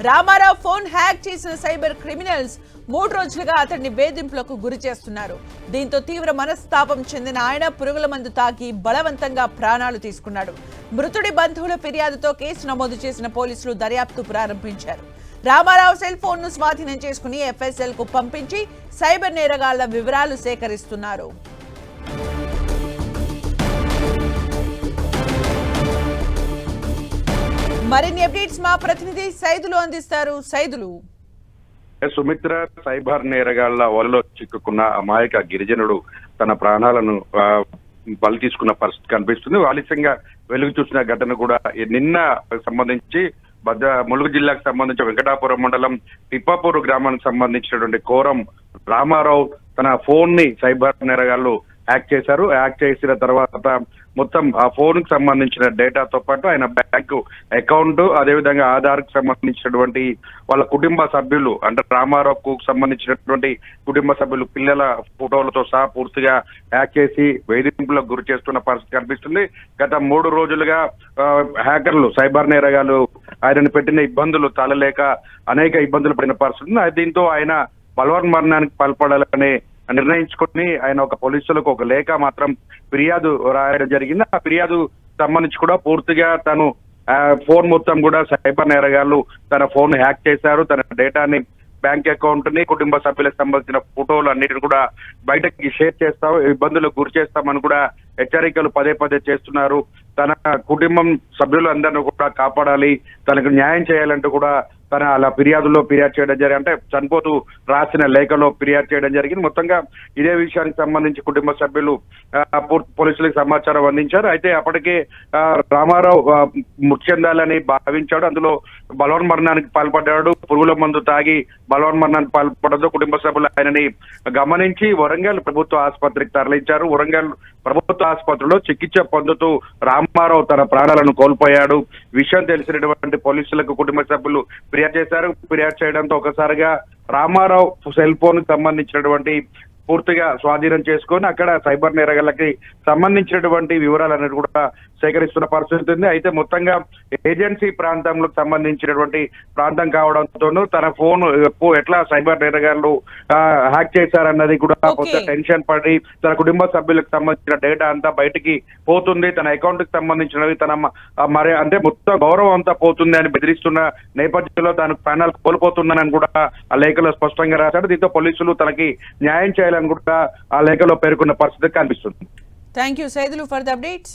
Ramarao phone hack చేసిన cyber criminals 3 రోజులుగా అతన్ని వేధింపులకు గురి చేస్తున్నారు. దీంతో తీవ్ర మనస్తాపం చెందిన ఆయన పురుగుల మందు తాగి బలవంతంగా ప్రాణాలు తీసుకున్నాడు. మృతుడి బంధువుల ఫిర్యాదుతో కేసు నమోదు చేసిన పోలీసులు దర్యాప్తు ప్రారంభించారు. రామారావు సెల్ ఫోన్ ను స్వాధీనం చేసుకుని ఎఫ్ఎస్ఎల్ కు పంపించి సైబర్ నేరగాళ్ల వివరాలు సేకరిస్తున్నారు. మరిన్ని అప్డేట్స్ మా ప్రతినిధి సైదులు అందిస్తారు. సైదులు, సుమిత్ర, సైబర్ నేరగాళ్ల వలలో చిక్కుకున్న అమాయక గిరిజనుడు తన ప్రాణాలను బలి తీసుకున్న పరిస్థితి కనిపిస్తుంది. ఆలస్యంగా వెలుగు చూసిన ఘటన కూడా నిన్న సంబంధించి ములుగు జిల్లాకు సంబంధించి వెంకటాపురం మండలం తిప్పాపూరు గ్రామానికి సంబంధించినటువంటి కోరం రామారావు తన ఫోన్ ని సైబర్ నేరగాళ్లు హ్యాక్ చేశారు. హ్యాక్ చేసిన తర్వాత మొత్తం ఆ ఫోన్ కి సంబంధించిన డేటాతో పాటు ఆయన బ్యాంకు అకౌంట్, అదేవిధంగా ఆధార్ కు సంబంధించినటువంటి వాళ్ళ కుటుంబ సభ్యులు అంటే రామారావుకు సంబంధించినటువంటి కుటుంబ సభ్యులు పిల్లల ఫోటోలతో సహా పూర్తిగా హ్యాక్ చేసి వేధింపులకు గురి చేస్తున్న పరిస్థితి కనిపిస్తుంది. గత 3 రోజులుగా హ్యాకర్లు, సైబర్ నేరగాళ్లు ఆయనను పెట్టిన ఇబ్బందులు తాళలేక అనేక ఇబ్బందులు పడిన పరిస్థితి. దీంతో ఆయన బలవన్మరణానికి పాల్పడాలని నిర్ణయించుకుని ఆయన ఒక పోలీసులకు ఒక లేఖ మాత్రం ఫిర్యాదు రాయడం జరిగింది. ఆ ఫిర్యాదు సంబంధించి కూడా పూర్తిగా తను ఫోన్ మొత్తం కూడా సైబర్ నేరగాళ్లు తన ఫోన్ హ్యాక్ చేశారు. తన డేటాని, బ్యాంక్ అకౌంట్ ని, కుటుంబ సభ్యులకు సంబంధించిన ఫోటోలు అన్నిటిని కూడా బయటకి షేర్ చేస్తాం, ఇబ్బందులకు గురి చేస్తామని కూడా హెచ్చరికలు పదే పదే చేస్తున్నారు. తన కుటుంబం సభ్యులు అందరినీ కూడా కాపాడాలి, తనకు న్యాయం చేయాలంటూ కూడా తన అలా ఫిర్యాదు చేయడం జరిగింది. అంటే చనిపోతూ రాసిన లేఖలో ఫిర్యాదు చేయడం జరిగింది. మొత్తంగా ఇదే విషయానికి సంబంధించి కుటుంబ సభ్యులు పోలీసులకు సమాచారం అందించారు. అయితే అప్పటికే రామారావు మృతి చెందాలని భావించాడు. అందులో బలవన్మరణానికి పాల్పడ్డాడు. పురుగుల మందు తాగి బలవన్మరణానికి పాల్పడడంతో కుటుంబ సభ్యులు ఆయనని గమనించి వరంగల్ ప్రభుత్వ ఆసుపత్రికి తరలించారు. వరంగల్ ప్రభుత్వ ఆసుపత్రిలో చికిత్స పొందుతూ రామారావు తన ప్రాణాలను కోల్పోయాడు. విషయం తెలిసినటువంటి పోలీసులకు కుటుంబ సభ్యులు ఫిర్యాదు చేశారు. ఫిర్యాదు చేయడంతో ఒకసారిగా రామారావు సెల్ ఫోన్ కి సంబంధించినటువంటి పూర్తిగా స్వాధీనం చేసుకొని అక్కడ సైబర్ నేరగాళ్ళకి సంబంధించినటువంటి వివరాలన్నీ కూడా సేకరిస్తున్న పరిస్థితి ఉంది. అయితే మొత్తంగా ఏజెన్సీ ప్రాంతంలో సంబంధించినటువంటి ప్రాంతం కావడంతోనూ తన ఫోన్ ఎట్లా సైబర్ నేరగాళ్లు హ్యాక్ చేశారన్నది కూడా కొంత టెన్షన్ పడి తన కుటుంబ సభ్యులకు సంబంధించిన డేటా అంతా బయటికి పోతుంది, తన అకౌంట్ కి సంబంధించినవి తన మరి అంటే మొత్తం గౌరవం అంతా పోతుంది అని బెదిరిస్తున్న నేపథ్యంలో తాను ప్రాణాలు కోల్పోతున్నానని కూడా ఆ లేఖలో స్పష్టంగా రాశాడు. దీంతో పోలీసులు తనకి న్యాయం చేయాలని కూడా ఆ లేఖలో పేర్కొన్న పరిస్థితి కనిపిస్తుంది. Thank you Saidulu for the updates.